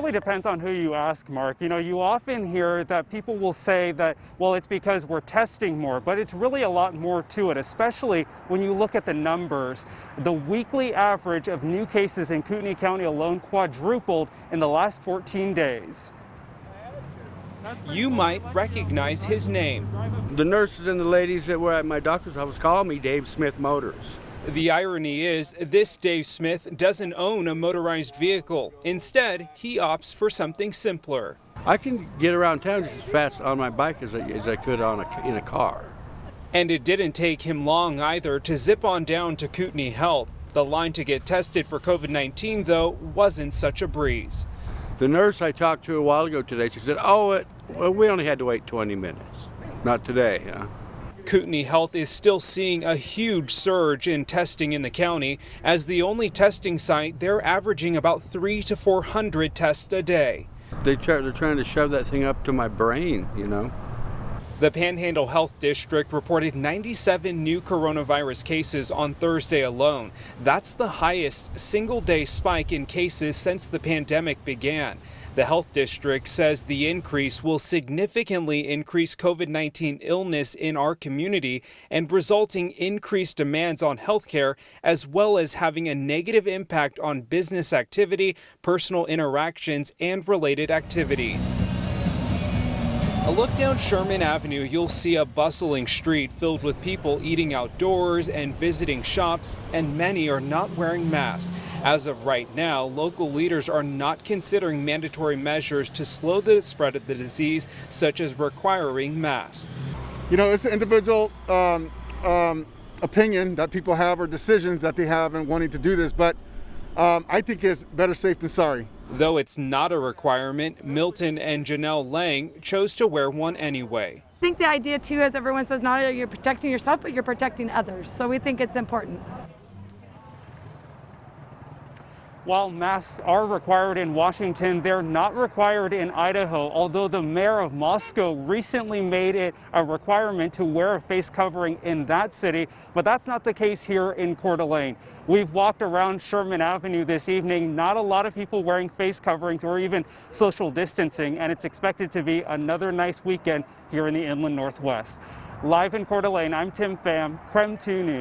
It really depends on who you ask, Mark. You know, you often hear that people will say that, well, it's because we're testing more, but it's really a lot more to it, especially when you look at the numbers. The weekly average of new cases in Kootenai County alone quadrupled in the last 14 days. You might recognize his name. The nurses and the ladies that were at my doctor's office call me Dave Smith Motors. The irony is, this Dave Smith doesn't own a motorized vehicle. Instead, he opts for something simpler. I can get around town just as fast on my bike as I could in a car. And it didn't take him long either to zip on down to Kootenai Health. The line to get tested for COVID-19, though, wasn't such a breeze. The nurse I talked to a while ago today, she said, well, we only had to wait 20 minutes. Not today, huh? Kootenai Health is still seeing a huge surge in testing in the county. As the only testing site, they're averaging about 300 to 400 tests a day. They're trying to shove that thing up to my brain, you know. The Panhandle Health District reported 97 new coronavirus cases on Thursday alone. That's the highest single-day spike in cases since the pandemic began. The health district says the increase will significantly increase COVID-19 illness in our community and resulting increased demands on healthcare, as well as having a negative impact on business activity, personal interactions, and related activities. A look down Sherman Avenue, you'll see a bustling street filled with people eating outdoors and visiting shops, and many are not wearing masks. As of right now, local leaders are not considering mandatory measures to slow the spread of the disease, such as requiring masks. You know, it's an individual opinion that people have or decisions that they have in wanting to do this, but I think it's better safe than sorry. Though it's not a requirement, Milton and Janelle Lang chose to wear one anyway. I think the idea too, as everyone says, not only are you protecting yourself, but you're protecting others. So we think it's important. While masks are required in Washington, they're not required in Idaho, although the mayor of Moscow recently made it a requirement to wear a face covering in that city, but that's not the case here in Coeur d'Alene. We've walked around Sherman Avenue this evening, not a lot of people wearing face coverings or even social distancing, and it's expected to be another nice weekend here in the Inland Northwest. Live in Coeur d'Alene, I'm Tim Pham, KREM 2 News.